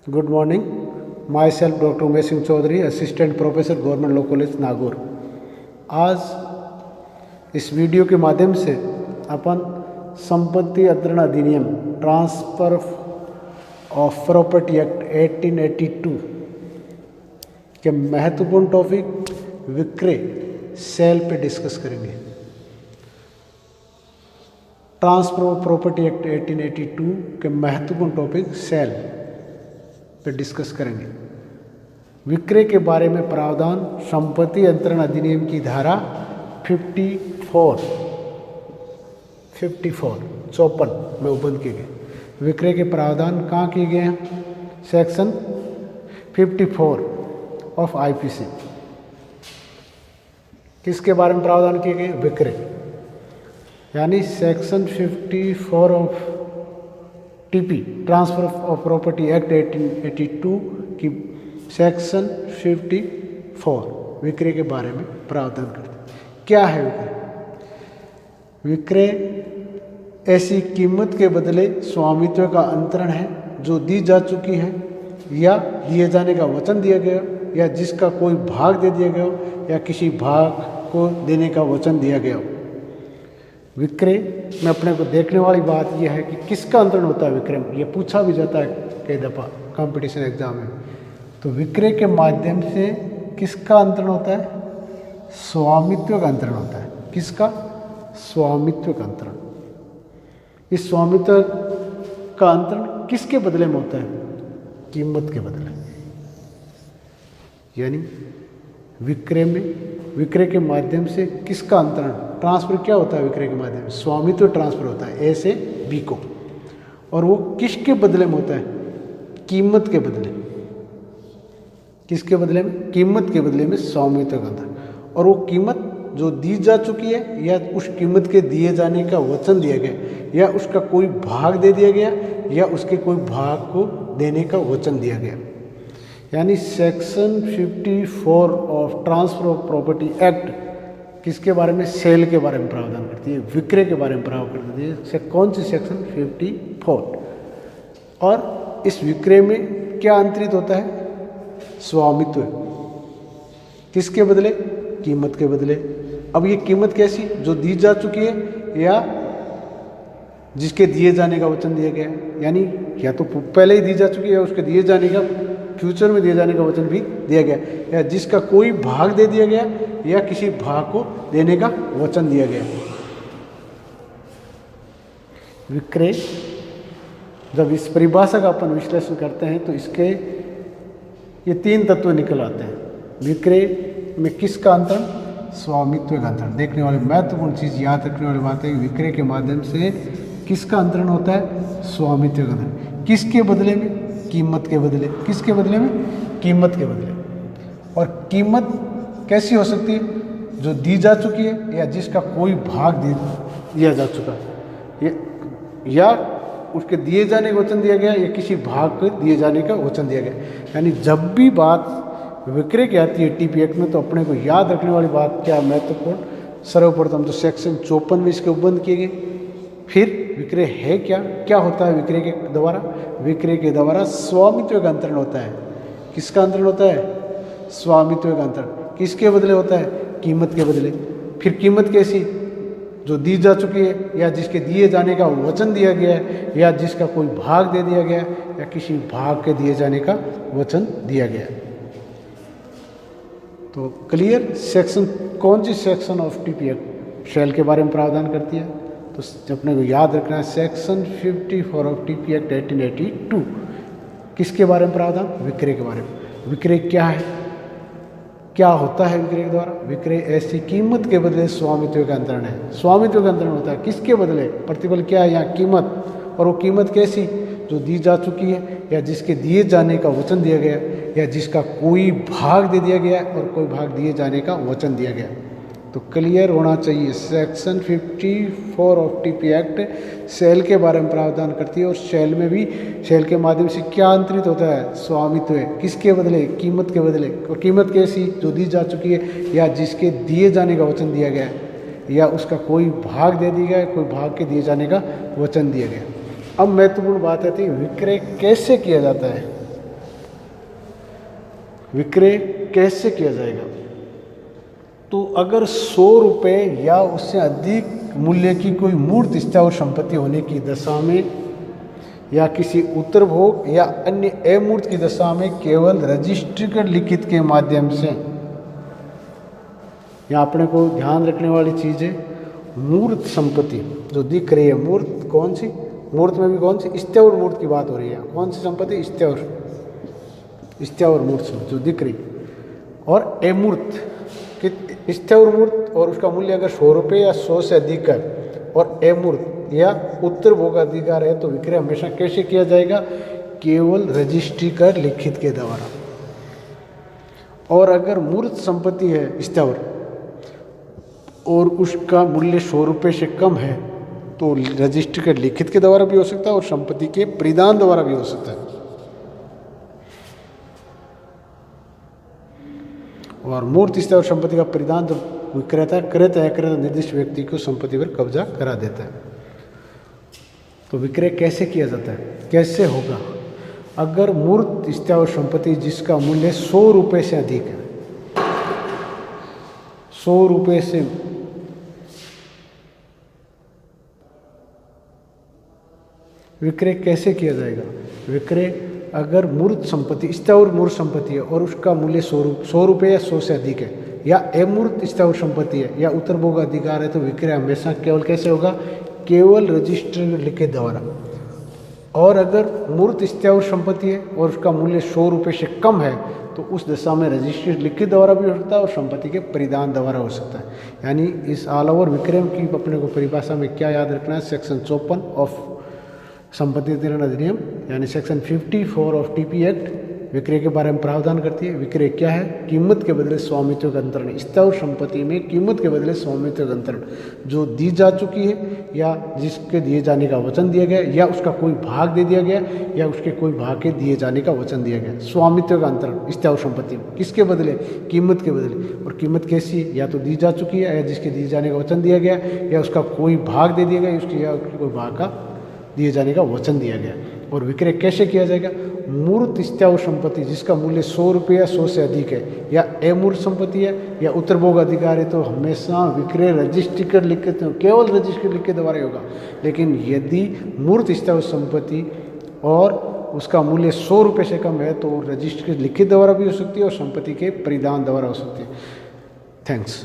Good morning. Myself doctor Umesh Singh Chaudhary, assistant professor government law college Nagaur. आज इस video के माध्यम से अपन संपत्ति अंतरण अधिनियम ट्रांसफर ऑफ प्रॉपर्टी एक्ट 1882 के महत्वपूर्ण टॉपिक विक्रय सेल पे डिस्कस करेंगे। ट्रांसफर ऑफ प्रॉपर्टी एक्ट 1882 के महत्वपूर्ण टॉपिक सेल पे डिस्कस करेंगे। विक्रय के बारे में प्रावधान संपत्ति अंतरण अधिनियम की धारा 54 में उपबद्ध किए गए। विक्रय के प्रावधान कहाँ किए गए हैं? Section 54 of IPC. किसके बारे में प्रावधान किए गए? विक्रय, यानी section 54 of TP transfer of property act 1882 की सेक्शन 54 विक्रय के बारे में प्रावधान करते हैं। क्या है विक्रय? विक्रय ऐसी कीमत के बदले स्वामित्व का अंतरण है जो दी जा चुकी है या दिए जाने का वचन दिया गया या जिसका कोई भाग दे दिया गया हो या किसी भाग को देने का वचन दिया गया हो। विक्रय में अपने को देखने वाली बात यह है कि किसका अंतरण होता है विक्रय में। यह पूछा भी जाता है कई दफ़ा कंपटीशन एग्जाम में। तो विक्रय के माध्यम से किसका अंतरण होता है? स्वामित्व का अंतरण होता है। किसका? स्वामित्व का अंतरण। इस स्वामित्व का अंतरण किसके बदले में होता है? कीमत के बदले। यानी विक्रय के माध्यम से किसका अंतरण? ट्रांसफर क्या होता है विक्रय के माध्यम से? स्वामित्व ट्रांसफर होता है ए से बी को। और वो किसके बदले में होता है? कीमत के बदले। किसके बदले में? कीमत के बदले में स्वामित्व का अंतरण। और वो कीमत जो दी जा चुकी है या उस कीमत के दिए जाने का वचन दिया गया या उसका कोई भाग दे दिया गया या उसके कोई भाग को देने का वचन दिया गया। यानी section 54 of transfer of property act किसके बारे में? सेल के बारे में प्रावधान करती है, विक्रय के बारे में प्रावधान करती है। कौन सी सेक्शन? 54। और इस विक्रय में क्या अंतरित होता है? स्वामित्व। किसके बदले? कीमत के बदले। अब ये कीमत कैसी? जो दी जा चुकी है या जिसके दिए जाने का वचन दिया गया है। यानी या तो पहले ही दी जा चुकी है या उसके दिए जाने का फ्यूचर में दिए जाने का वचन भी दिया गया या जिसका कोई भाग दे दिया गया या किसी भाग को देने का वचन दिया गया। विक्रय, जब इस परिभाषा का अपन विश्लेषण करते हैं तो इसके ये 3 तत्व निकल आते हैं। विक्रय में किसका अंतरण? स्वामित्व का अंतरण। देखने वाली महत्वपूर्ण चीज़, याद रखने वाली बात है, विक्रय के माध्यम से किसका अंतरण होता है? स्वामित्व का अंतरण। किसके बदले में? कीमत के बदले। किसके बदले में? कीमत के बदले। और कीमत कैसी हो सकती है? जो दी जा चुकी है या जिसका कोई भाग दे दिया जा चुका है या उसके दिए जाने का वचन दिया गया या किसी भाग को दिए जाने का वचन दिया गया। यानी जब भी बात विक्रय की आती है टीपी एक्ट में तो अपने को याद रखने वाली बात क्या महत्वपूर्ण? सर्वप्रथम तो सेक्शन 54 में इसके उपबंध किए गए। फिर विक्रय है क्या? क्या होता है विक्रय के द्वारा? विक्रय के द्वारा स्वामित्व का अंतरण होता है। किसका अंतरण होता है? स्वामित्व का अंतरण। किसके बदले होता है? कीमत के बदले। फिर कीमत कैसी? जो दी जा चुकी है या जिसके दिए जाने का वचन दिया गया है या जिसका कोई भाग दे दिया गया या किसी भाग के दिए जाने का वचन दिया गया। तो क्लियर? सेक्शन कौन सी section of TP act sale के बारे में प्रावधान करती है? तो अपने को याद रखना है सेक्शन 54 ऑफ टीपी एक्ट 1882। किसके बारे में प्रावधान? विक्रय के बारे में। विक्रय क्या है? क्या होता है विक्रय के द्वारा? विक्रय ऐसी कीमत के बदले स्वामित्व का अंतरण है। स्वामित्व का अंतरण होता है किसके बदले? प्रतिबल क्या है यहाँ? कीमत। और वो कीमत कैसी? जो दी जा चुकी है या जिसके दिए जाने का वचन दिया गया या जिसका कोई भाग दे दिया गया और कोई भाग दिए जाने का वचन दिया गया। तो क्लियर होना चाहिए। Section 54 of TP act sale के बारे में प्रावधान करती है और सेल में भी सेल के माध्यम से क्या अंतरित होता है? स्वामित्व। किसके बदले? कीमत के बदले। और कीमत कैसी? जो दी जा चुकी है या जिसके दिए जाने का वचन दिया गया है या उसका कोई भाग दे दिया गया, कोई भाग के दिए जाने का वचन दिया गया। अब महत्वपूर्ण बात आती है विक्रय कैसे किया जाता है। विक्रय कैसे किया जाएगा? तो अगर 100 रुपये या उससे अधिक मूल्य की कोई मूर्त स्थावर संपत्ति होने की दशा में या किसी उत्तरभोग या अन्य अमूर्त की दशा में केवल रजिस्ट्रीकृत लिखित के माध्यम से, यहाँ अपने को ध्यान रखने वाली चीज़ है, मूर्त संपत्ति जो दिख रही है, मूर्त कौन सी, मूर्त में भी कौन सी, स्थावर मूर्त की बात हो रही है। कौन सी संपत्ति? स्थावर मूर्त जो दिख रही, और अमूर्त स्थावर मूर्त और उसका मूल्य अगर 100 रुपये या 100 से अधिक है और अमूर्त या उत्तर भोगाधिकार है, तो विक्रय हमेशा कैसे किया जाएगा? केवल रजिस्ट्री कर लिखित के द्वारा। और अगर मूर्त संपत्ति है स्थावर और उसका मूल्य 100 रुपये से कम है, तो रजिस्ट्री कर लिखित के द्वारा भी हो सकता है और संपत्ति के परिधान द्वारा भी हो सकता है। और मूर्त स्थावर संपत्ति का परिधान जब विक्रेता निर्दिष्ट व्यक्ति को संपत्ति पर कब्जा करा देता है। तो विक्रय कैसे किया जाता है, कैसे होगा? अगर मूर्त स्थावर संपत्ति जिसका मूल्य 100 रुपये से अधिक है, 100 रुपये से विक्रय कैसे किया जाएगा? विक्रय अगर मूर्त संपत्ति स्थावर मूर्त संपत्ति है और उसका मूल्य 100 रुपये या 100 से अधिक है, या अमूर्त स्थावर संपत्ति है या उत्तरभोग अधिकार है, तो विक्रय हमेशा केवल कैसे होगा? केवल रजिस्ट्री लिखित द्वारा। और अगर मूर्त स्थावर संपत्ति है और उसका मूल्य 100 रुपये से कम है, तो उस दशा में रजिस्ट्री लिखित द्वारा भी हो सकता है और संपत्ति के परिधान द्वारा हो सकता है। यानी इस ऑल ओवर विक्रय की अपने को परिभाषा में क्या याद रखना है? सेक्शन 54 ऑफ संपत्ति अधिनियम अधिनियम यानी सेक्शन 54 ऑफ टीपी एक्ट विक्रय के बारे में प्रावधान करती है। विक्रय क्या है? कीमत के बदले स्वामित्व का अंतरण। स्थावर संपत्ति में कीमत के बदले स्वामित्व का अंतरण जो दी जा चुकी है या जिसके दिए जाने का वचन दिया गया या उसका कोई भाग दे दिया गया या उसके कोई भाग के दिए जाने का वचन दिया गया। स्वामित्व का अंतरण स्थावर संपत्ति में किसके बदले? कीमत के बदले। और कीमत कैसी? या तो दी जा चुकी है या जिसके दिए जाने का वचन दिया गया या उसका कोई भाग दे दिया गया या उसके कोई भाग का दिए जाने का वचन दिया गया। और विक्रय कैसे किया जाएगा? मूर्त स्थावर संपत्ति जिसका मूल्य 100 रुपये या 100 से अधिक है या अमूर्त संपत्ति है या उत्तरभोग अधिकार है, तो हमेशा विक्रय रजिस्ट्री कर लिख के, केवल रजिस्ट्री लिख के द्वारा होगा। लेकिन यदि मूर्त स्थावर संपत्ति और उसका मूल्य 100 रुपये से कम है, तो रजिस्ट्री लिखित द्वारा भी हो सकती है और संपत्ति के परिधान द्वारा हो सकती है। थैंक्स।